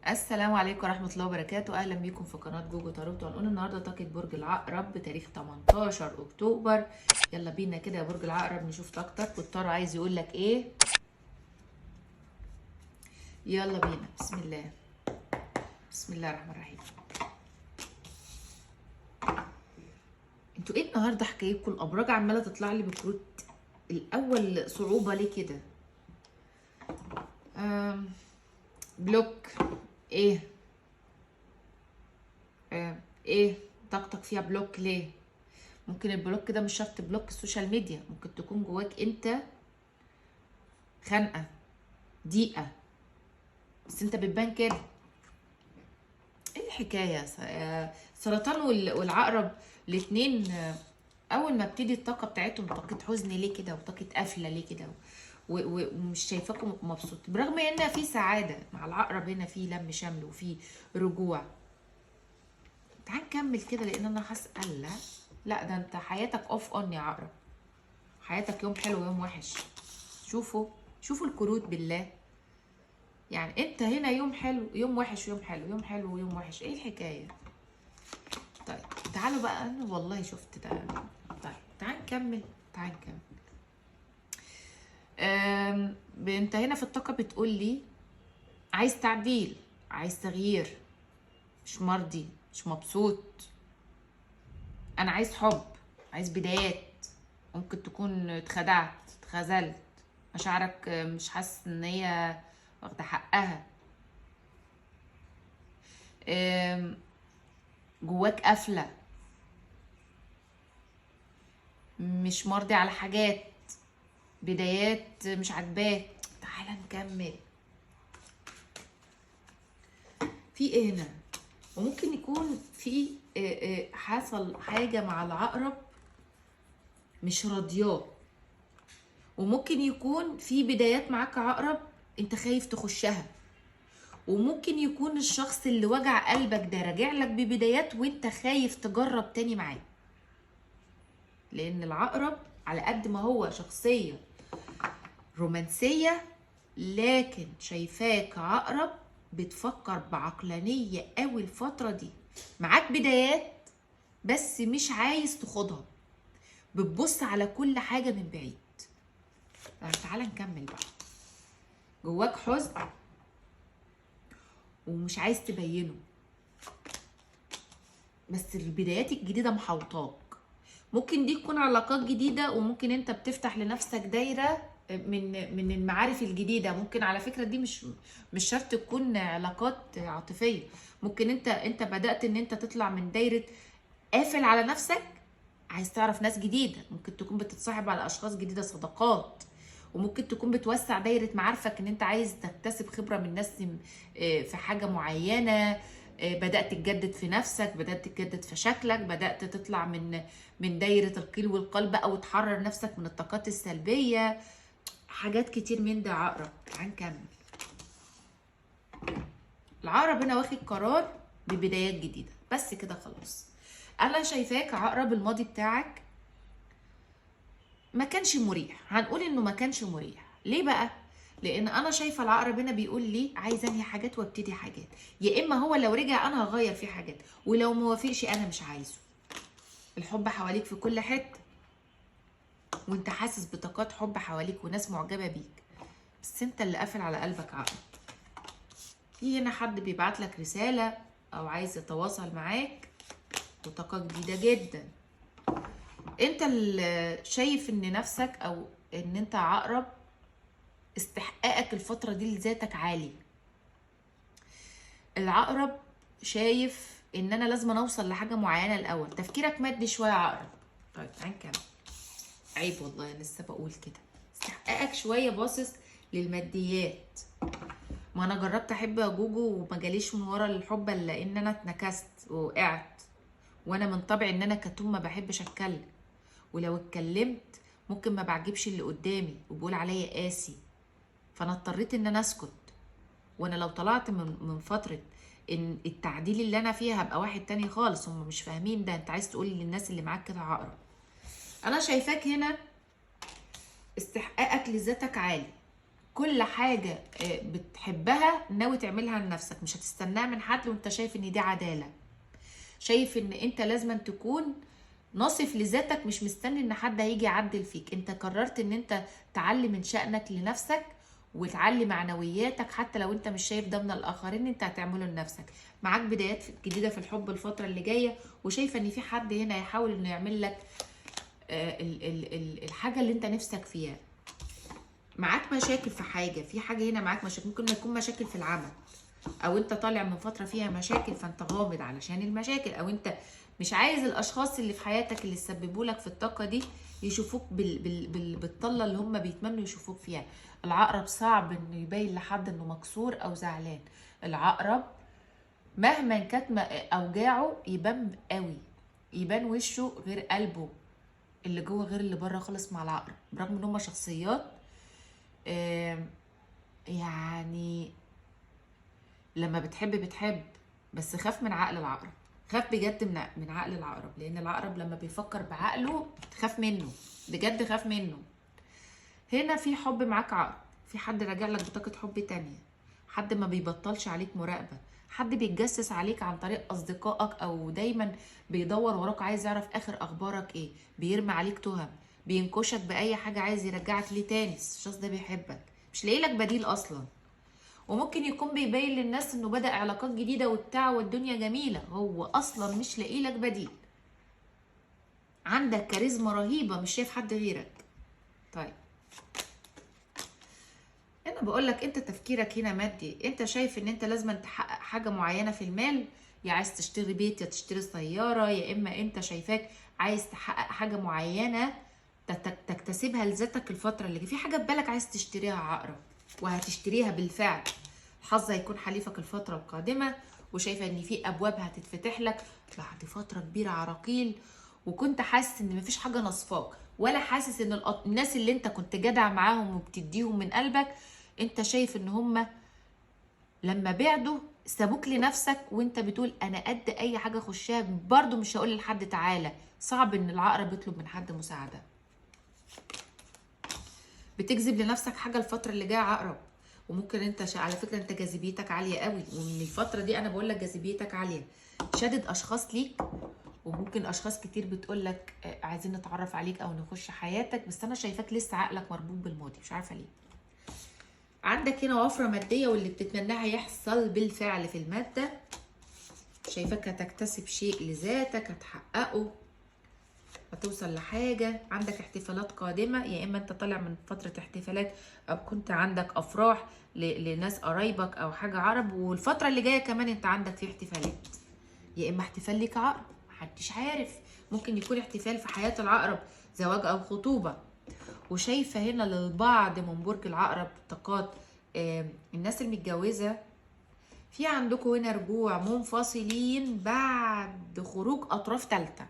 السلام عليكم ورحمة الله وبركاته. أهلا بيكم في قناة جوجو تاروت. وهنقول النهاردة طاقة برج العقرب بتاريخ 18 أكتوبر. يلا بينا كده يا برج العقرب نشوف طاقتك والطار عايز يقول لك إيه. يلا بينا، بسم الله. بسم الله الرحمن الرحيم. انتوا ايه النهارده حكايتكم؟ الأبراج عمالة تطلع لي بكروت. الأول صعوبة ليه كده؟ بلوك. ايه؟ ايه طاقتك فيها بلوك ليه؟ ممكن البلوك ده مش شرط بلوك السوشيال ميديا، ممكن تكون جواك انت خنقه، ضيقه، بس انت بتبان كده. ايه الحكايه؟ سرطان والعقرب الاتنين، اول ما بتدي الطاقه بتاعتهم طاقه حزن ليه كده، وطاقه قفله ليه كده، ومش شايفاكم مبسوط، برغم ان في سعاده مع العقرب. هنا في لم شمل وفي رجوع. تعال نكمل كده لان انا حاسه لا لا، ده انت حياتك اوف اون يا عقرب. حياتك يوم حلو ويوم وحش. شوفوا الكروت بالله. يعني انت هنا يوم حلو يوم وحش، يوم حلو يوم حلو ويوم وحش. ايه الحكايه؟ طيب تعالوا بقى، انا والله شفت ده. طيب تعال نكمل، تعال نكمل. انت هنا في الطاقه بتقول لي عايز تعديل، عايز تغيير، مش مرضي، مش مبسوط. انا عايز حب، عايز بدايات. ممكن تكون اتخدعت، اتخذلت، مشاعرك مش حاسس ان هي واخده حقها. جواك قفله، مش مرضي على حاجات، بدايات مش عاجباك. تعالى نكمل. في ايه هنا؟ وممكن يكون في حصل حاجه مع العقرب مش راضياه، وممكن يكون في بدايات معاك عقرب انت خايف تخشها، وممكن يكون الشخص اللي وجع قلبك ده راجع لك ببدايات وانت خايف تجرب تاني معاه. لان العقرب على قد ما هو شخصية رومانسية، لكن شايفاك عقرب بتفكر بعقلانية قوي الفترة دي. معاك بدايات بس مش عايز تاخدها، بتبص على كل حاجة من بعيد. طيب تعالى نكمل بقى. جواك حزن ومش عايز تبينه، بس البدايات الجديدة محوطاك. ممكن دي تكون علاقات جديدة، وممكن انت بتفتح لنفسك دايرة من المعارف الجديدة. ممكن على فكرة دي مش شرط تكون علاقات عاطفية. ممكن انت بدأت ان انت تطلع من دايرة قافل على نفسك، عايز تعرف ناس جديدة. ممكن تكون بتتصاحب على اشخاص جديدة، صداقات. وممكن تكون بتوسع دايرة معارفك، ان انت عايز تكتسب خبرة من ناس في حاجة معينة. بدأت تجدد في نفسك، بدأت تجدد في شكلك، بدأت تطلع من دايرة القيل والقال بقى، وتحرر نفسك من الطاقات السلبية. حاجات كتير من ده عقرب. تعال نكمل. العقرب هنا واخد قرار ببدايات جديدة، بس كده خلاص. انا شايفاك عقرب الماضي بتاعك ما كانش مريح. هنقول انه ما كانش مريح. ليه بقى؟ لان انا شايفه العقرب هنا بيقول لي عايز انهي حاجات وابتدي حاجات. يا اما هو لو رجع انا هغير فيه حاجات، ولو ما وافقش انا مش عايزه. الحب حواليك في كل حته، وانت حاسس بطاقات حب حواليك وناس معجبه بيك، بس انت اللي قافل على قلبك عقرب. في هنا حد بيبعت لك رساله او عايز يتواصل معاك، وطاقه جديده جدا. انت اللي شايف ان نفسك او ان انت عقرب استحقاقك الفترة دي لذاتك عالي. العقرب شايف ان انا لازم اوصل لحاجة معينة الاول. تفكيرك مادي شوية يا عقرب. طيب تعال نكمل. عيب والله انا لسه بقول كده. استحقاقك شوية باصص للماديات. ما انا جربت احب يا جوجو وما جاليش من ورا الحب الا ان انا اتنكست ووقعت. وانا من طبعي ان انا كتوم ما بحبش اتكلم، ولو اتكلمت ممكن ما بعجبش اللي قدامي وبقول عليا قاسي، فانا اضطريت ان انا اسكت. وانا لو طلعت من فتره ان التعديل اللي انا فيها هبقى واحد تاني خالص. هم مش فاهمين ده. انت عايز تقولي للناس اللي معاك كده عقرب. انا شايفاك هنا استحقاقك لذاتك عالي، كل حاجة بتحبها ناوي تعملها لنفسك، مش هتستناها من حد، وانت شايف ان دي عدالة. شايف ان انت لازم تكون ناصف لذاتك، مش مستني ان حد هيجي يعدل فيك. انت قررت ان انت تعلي من شأنك لنفسك وتعلي معنوياتك، حتى لو انت مش شايف ده من الاخرين، انت هتعمله لنفسك. معاك بدايات جديدة في الحب الفترة اللي جاية، وشايفة ان في حد هنا يحاول انه يعمل لك الحاجة اللي انت نفسك فيها. معاك مشاكل في حاجة، في حاجة هنا معاك مشاكل، ممكن ما يكون مشاكل في العمل، او انت طالع من فترة فيها مشاكل فانت غامض علشان المشاكل، او انت مش عايز الاشخاص اللي في حياتك اللي سببوا لك في الطاقة دي يشوفوك بالطلة اللي هم بيتمنوا يشوفوك فيها. العقرب صعب انه يبين لحد انه مكسور او زعلان. العقرب مهما كانت اوجاعه يبان قوي، يبان وشه غير قلبه، اللي جوه غير اللي بره خالص مع العقرب، برغم ان هم شخصيات يعني لما بتحب، بس خاف من عقل العقرب. خاف بجد من عقل العقرب، لان العقرب لما بيفكر بعقله تخاف منه، بجد خاف منه. هنا في حب معاك عقرب، في حد راجع لك بطاقة حب تانية، حد ما بيبطلش عليك مراقبة، حد بيتجسس عليك عن طريق اصدقائك، او دايما بيدور وراك عايز يعرف اخر اخبارك ايه، بيرمي عليك تهم، بينكشك باي حاجة عايز يرجعك ليه تاني. الشخص ده بيحبك، مش لاقي لك بديل اصلا. وممكن يكون بيبين للناس انه بدأ علاقات جديدة وبتاع والدنيا جميلة، هو اصلا مش لاقي لك بديل. عندك كاريزما رهيبة، مش شايف حد غيرك. طيب انا بقول لك انت تفكيرك هنا مادي، انت شايف ان انت لازم تحقق حاجة معينة في المال، يا عايز تشتري بيت، يا تشتري سيارة، يا اما انت شايفاك عايز تحقق حاجة معينة تكتسبها لذاتك الفترة اللي جاية. في حاجة في بالك عايز تشتريها عقرب، وهتشتريها بالفعل. الحظ هيكون حليفك الفترة القادمة، وشايفة ان في ابواب هتتفتح لك بعد فترة كبيرة عراقيل، وكنت حاسس ان مفيش حاجة نصفاك، ولا حاسس ان الناس اللي انت كنت جدع معاهم وبتديهم من قلبك، انت شايف ان هم لما بعدوا سابوك لنفسك، وانت بتقول انا قد اي حاجة اخشها، برضو مش هقول لحد تعالى. صعب ان العقرب يطلب من حد مساعدة. بتجذب لنفسك حاجة الفترة اللي جاية عقرب، وممكن انت على فكرة انت جاذبيتك عالية قوي، ومن الفترة دي انا بقول لك جاذبيتك عالية، شادد اشخاص ليك، وممكن اشخاص كتير بتقول لك عايزين نتعرف عليك او نخش حياتك، بس انا شايفاك لسه عقلك مربوط بالماضي، مش عارفة ليه. عندك هنا وفرة مادية، واللي بتتمناه هيحصل بالفعل في المادة. شايفاك هتكتسب شيء لذاتك، هتحققه، هتوصل لحاجة. عندك احتفالات قادمة، يا إما أنت طالع من فترة احتفالات، أو كنت عندك أفراح لناس قرايبك أو حاجة عرب، والفترة اللي جاية كمان أنت عندك في احتفالات، يا إما احتفال ليك عقرب محدش عارف، ممكن يكون احتفال في حياة العقرب، زواج أو خطوبة. وشايفة هنا للبعض من برج العقرب طاقات الناس المتجوزة، في عندكم هنا رجوع منفصلين بعد خروج أطراف تالتة.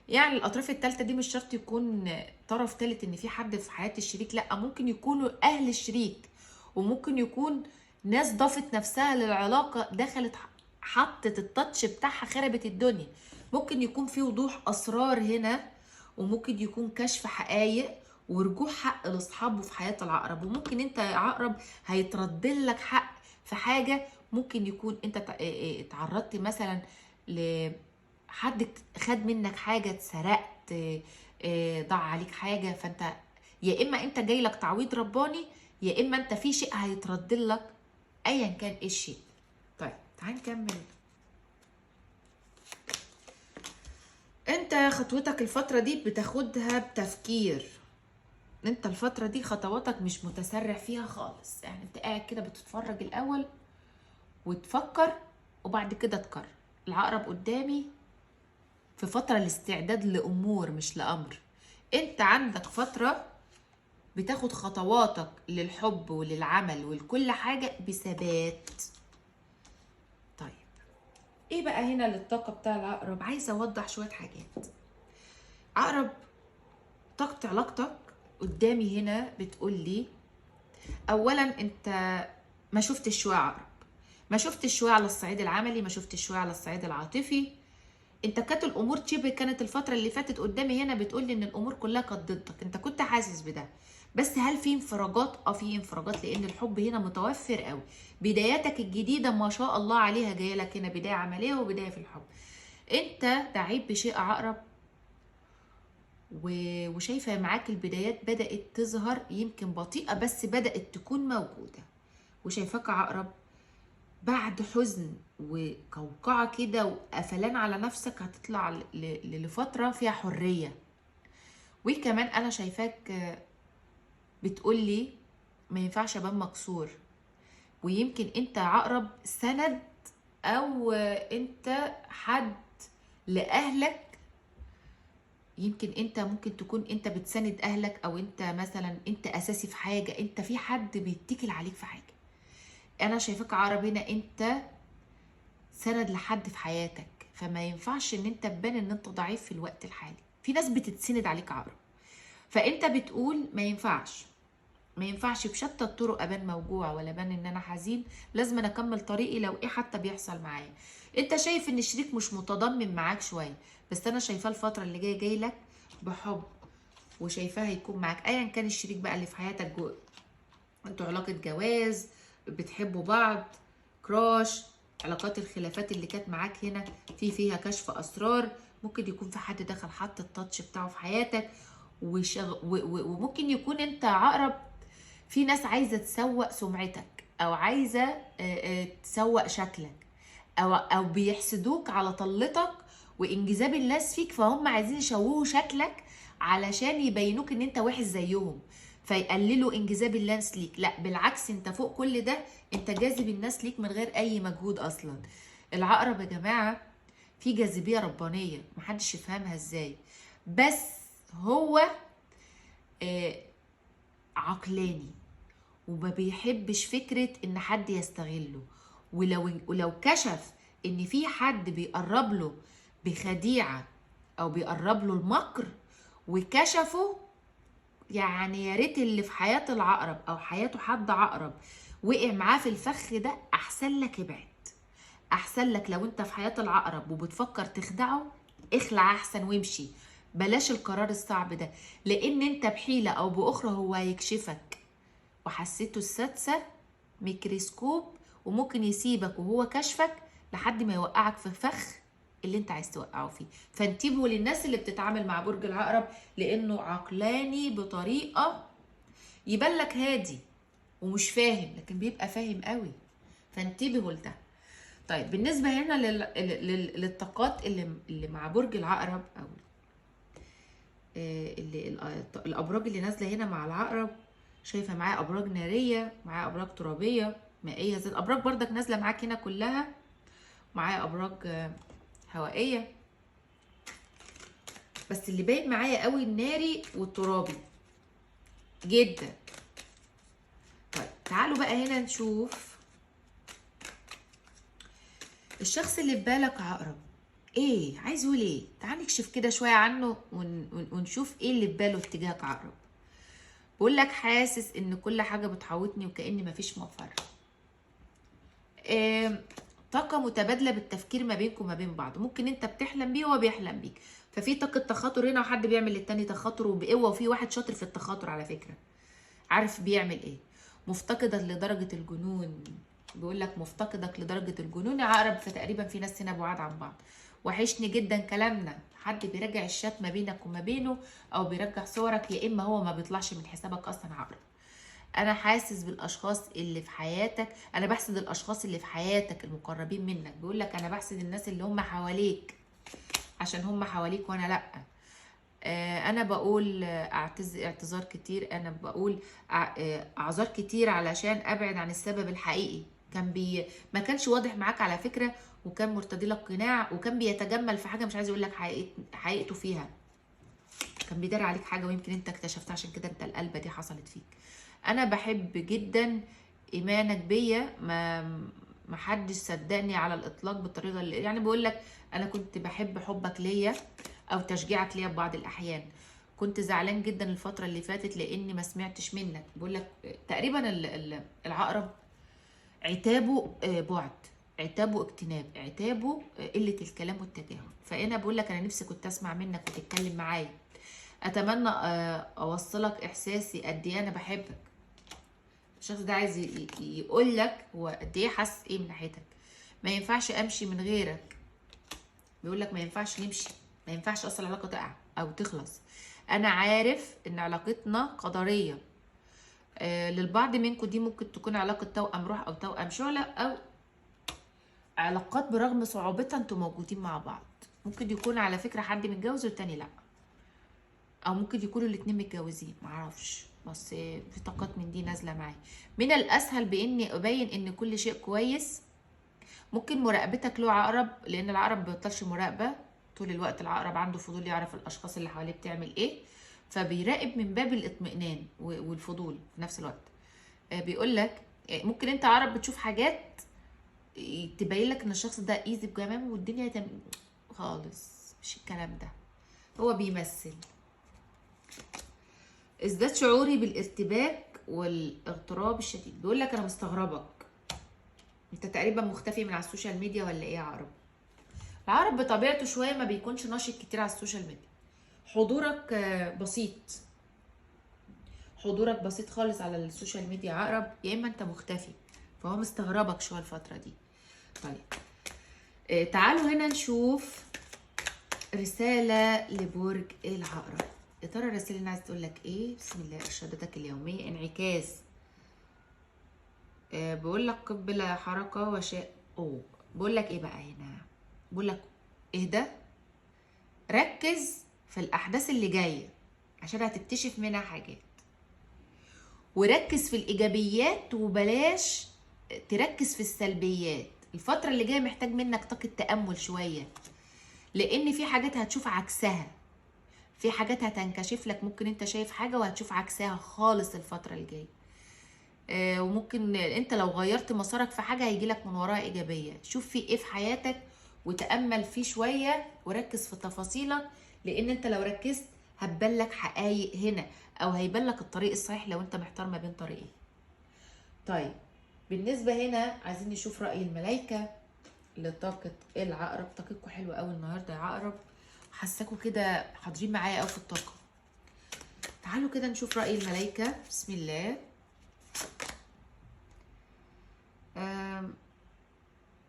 يعني الاطراف الثالثه دي مش شرط يكون طرف ثالث، ان في حد في حياه الشريك، لا، ممكن يكونوا اهل الشريك، وممكن يكون ناس ضافت نفسها للعلاقه، دخلت حطت التاتش بتاعها خربت الدنيا. ممكن يكون في وضوح اسرار هنا، وممكن يكون كشف حقائق ورجوع حق لاصحابه في حياه العقرب. وممكن انت يا عقرب هيترد لك حق في حاجه، ممكن يكون انت اتعرضت مثلا حد خد منك حاجة، اتسرقت، ضاع عليك حاجة، فانت يا اما انت جاي لك تعويض رباني، يا اما انت في شيء هيترد لك، ايا كان ايه الشيء. طيب تعال نكمل. انت خطوتك الفترة دي بتاخدها بتفكير، انت الفترة دي خطواتك مش متسرع فيها خالص، يعني انت قاعد كده بتتفرج الاول وتفكر وبعد كده تقرر. العقرب قدامي في فترة الاستعداد لأمور مش لأمر، انت عندك فترة بتاخد خطواتك للحب وللعمل ولكل حاجة بثبات. طيب ايه بقى هنا للطاقة بتاع العقرب؟ عايزة اوضح شوية حاجات. عقرب طاقة علاقتك قدامي هنا بتقول لي اولا انت ما شفتش شوية عقرب، ما شفتش شوية على الصعيد العملي، ما شفتش شوية على الصعيد العاطفي. انت كانت الامور شبه، كانت الفتره اللي فاتت قدامي هنا بتقول لي ان الامور كلها كانت ضدك، انت كنت حاسس بده، بس هل في انفراجات؟ في انفراجات، لان الحب هنا متوفر قوي. بداياتك الجديده ما شاء الله عليها جايه لك هنا بدايه عمليه وبدايه في الحب. انت دعيت بشيء عقرب، وشايفه معاك البدايات بدات تظهر، يمكن بطيئه بس بدات تكون موجوده. وشايفاك عقرب بعد حزن وقوقعه كده وقفلان على نفسك، هتطلع لفتره فيها حريه. وكمان انا شايفاك بتقولي ما ينفعش ابان مكسور. ويمكن انت عقرب سند، او انت حد لاهلك. يمكن انت ممكن تكون انت بتسند اهلك، او انت مثلا انت اساسي في حاجه، انت في حد بيتكل عليك في حاجه. انا شايفاك عقرب هنا انت سند لحد في حياتك، فما ينفعش ان انت تبان ان انت ضعيف في الوقت الحالي. في ناس بتتسند عليك عقرب، فانت بتقول ما ينفعش، ما ينفعش بشتى الطرق ابان موجوع ولا ابان ان انا حزين. لازم أنا اكمل طريقي لو ايه حتى بيحصل معايا. انت شايف ان الشريك مش متضامن معاك شويه، بس انا شايفاه الفتره اللي جايه جاي لك بحب، وشايفاه هيكون معاك ايا كان الشريك بقى اللي في حياتك. انتوا علاقه جواز، بتحبوا بعض، كراش، علاقات الخلافات اللي كانت معاك هنا فيها كشف اسرار. ممكن يكون في حد دخل حط التاتش بتاعه في حياتك، وممكن يكون انت عقرب في ناس عايزه تسوق سمعتك، او عايزه تسوق شكلك، او بيحسدوك على طلتك وانجذاب الناس فيك، فهم عايزين يشوهوا شكلك علشان يبينوك ان انت وحش زيهم، فيقللوا انجذاب الناس ليك. لا بالعكس، انت فوق كل ده، انت جاذب الناس ليك من غير اي مجهود اصلا. العقرب يا جماعه في جاذبيه ربانيه محدش يفهمها ازاي، بس هو عقلاني وما بيحبش فكرة ان حد يستغله. ولو كشف ان في حد بيقرب له بخديعة او بيقرب له المكر وكشفه، يعني يا ريت اللي في حياة العقرب او حياته حد عقرب وقع معاه في الفخ ده، احسن لك ابعد. احسن لك لو انت في حياة العقرب وبتفكر تخدعه، اخلع احسن وامشي. بلاش القرار الصعب ده، لان انت بحيلة او باخرى هو هيكشفك. وحسيته السادسة ميكروسكوب، وممكن يسيبك وهو كشفك لحد ما يوقعك في فخ اللي انت عايز توقعه فيه. فانتبهوا للناس اللي بتتعامل مع برج العقرب، لانه عقلاني بطريقة يبان لك هادي ومش فاهم، لكن بيبقى فاهم قوي. فانتبهوا لده. طيب بالنسبة هنا للطاقات اللي مع برج العقرب، او الابراج اللي نازله هنا مع العقرب، شايفه معاه ابراج ناريه، معاه ابراج ترابيه مائيه، زي الابراج بردك نازله معاك هنا كلها. معاه ابراج هوائيه، بس اللي باين معايا قوي الناري والترابي جدا. طيب تعالوا بقى هنا نشوف الشخص اللي في بالك عقرب ايه عايز يقول ايه. تعال نكشف كده شويه عنه ونشوف ايه اللي في باله اتجاهك عقرب. بقول لك حاسس ان كل حاجه بتحوطني وكأن مفيش مفر. طاقه متبادله بالتفكير ما بينكم وما بين بعض، ممكن انت بتحلم بيه وهو بيحلم بيك، ففي طاقه تخاطر هنا، وحد بيعمل للتاني تخاطر وبقوه، وفي واحد شاطر في التخاطر على فكره، عارف بيعمل ايه. مفتقدك لدرجه الجنون، بيقول لك مفتقدك لدرجه الجنون يا عقرب. فتقريبا في ناس هنا بعاد عن بعض. وحشني جدا كلامنا، حد بيراجع الشات ما بينك وما بينه، او بيرجع صورك، يا اما هو ما بيطلعش من حسابك اصلا عقرب. انا حاسس بالاشخاص اللي في حياتك، انا بحسد الاشخاص اللي في حياتك المقربين منك. بيقول لك انا بحسد الناس اللي هم حواليك عشان هم حواليك وانا لا. انا بقول اعتذار كتير، انا بقول اعذار كتير علشان ابعد عن السبب الحقيقي. ما كانش واضح معاك على فكرة، وكان مرتدي لك قناع، وكان بيتجمل في حاجة مش عايز يقول لك حقيقته فيها. كان بيدار عليك حاجة ويمكن انت اكتشفتها، عشان كده انت القلبة دي حصلت فيك. انا بحب جدا ايمانك بيا، ما حدش صدقني على الاطلاق بالطريقه اللي يعني بقول لك. انا كنت بحب حبك ليا او تشجيعك ليا ببعض الاحيان. كنت زعلان جدا الفتره اللي فاتت لاني ما سمعتش منك. بقول لك تقريبا العقرب عتابه بعد، عتابه اجتناب، عتابه قله الكلام والتجاهل. فانا بقول لك انا نفسي كنت اسمع منك وتتكلم معايا. اتمنى اوصلك احساسي قد ايه انا بحبك. الشخص ده عايز يقول لك هو قد ايه حاسس ايه من ناحيتك. ما ينفعش امشي من غيرك، بيقول لك ما ينفعش نمشي، ما ينفعش اصلا العلاقه تقع او تخلص. انا عارف ان علاقتنا قدريه. للبعض منكم دي ممكن تكون علاقه توأم روح او توأم شعله، او علاقات برغم صعوبتها انتوا موجودين مع بعض. ممكن يكون على فكره حد متجوز والتاني لا، او ممكن يكونوا الاتنين متجوزين، معرفش، بس في طاقات من دي نازله معايا. من الاسهل باني ابين ان كل شيء كويس. ممكن مراقبتك له عقرب، لان العقرب ما بيبطلش مراقبه طول الوقت. العقرب عنده فضول يعرف الاشخاص اللي حواليه بتعمل ايه، فبيراقب من باب الاطمئنان والفضول في نفس الوقت. بيقول لك ممكن انت عقرب بتشوف حاجات تبين لك ان الشخص ده ايزي بجمال والدنيا خالص، مش الكلام ده، هو بيمثل. ازداد شعوري بالارتباك والاغتراب الشديد. بيقول لك انا مستغربك، انت تقريبا مختفي من على السوشيال ميديا ولا ايه يا عقرب؟ العقرب بطبيعته شويه ما بيكونش ناشط كتير على السوشيال ميديا. حضورك بسيط، حضورك بسيط خالص على السوشيال ميديا عقرب، يا اما انت مختفي، فهو مستغربك شويه الفتره دي. طيب تعالوا هنا نشوف رساله لبرج العقرب. يا ترى الرساله اللي عايز تقول لك ايه؟ بسم الله. ارشاداتك اليوميه انعكاس. بقول لك قبل حركه وشاء. بقول لك ايه بقى هنا؟ بقول لك اهدى، ركز في الاحداث اللي جايه عشان هتكتشف منها حاجات، وركز في الايجابيات وبلاش تركز في السلبيات. الفتره اللي جايه محتاج منك طاقه تامل شويه، لان في حاجات هتشوف عكسها، في حاجات هتنكشف لك. ممكن انت شايف حاجه وهتشوف عكسها خالص الفتره اللي جايه. وممكن انت لو غيرت مسارك في حاجه هيجيلك من وراها ايجابيه. شوف في ايه في حياتك وتامل فيه شويه وركز في تفاصيلك، لان انت لو ركزت هتبان لك حقايق هنا، او هيبان لك الطريق الصحيح لو انت محتار ما بين طريقين. طيب بالنسبه هنا عايزين نشوف راي الملائكه لطاقه العقرب. طاقتكم حلوه قوي النهارده يا عقرب، حاساكوا كده حاضرين معايا قوي في الطاقه. تعالوا كده نشوف راي الملائكه. بسم الله.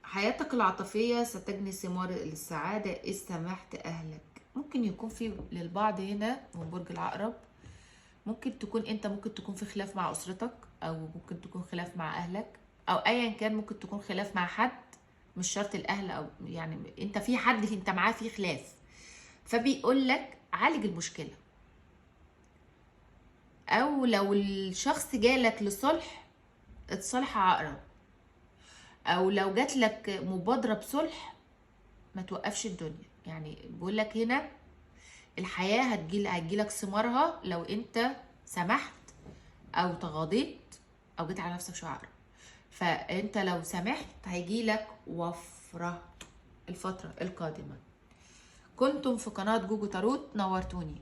حياتك العاطفية ستجني ثمار السعادة إذ سمحت أهلك. ممكن يكون في للبعض هنا من برج العقرب، ممكن تكون أنت ممكن تكون في خلاف مع أسرتك، أو ممكن تكون خلاف مع أهلك، أو أيا كان. ممكن تكون خلاف مع حد، مش شرط الأهل، أو يعني أنت في حد أنت معاه في خلاف، فبيقول لك عالج المشكلة. أو لو الشخص جالك لصلح اتصالح عقرب، او لو جات لك مبادره بصلح ما توقفش الدنيا. يعني بقول لك هنا الحياه هتجيلك ثمارها لو انت سمحت او تغاضيت او جيت على نفسك شويه عقرب. فانت لو سمحت هيجيلك وفره الفتره القادمه. كنتم في قناه جوجو تاروت، نورتوني.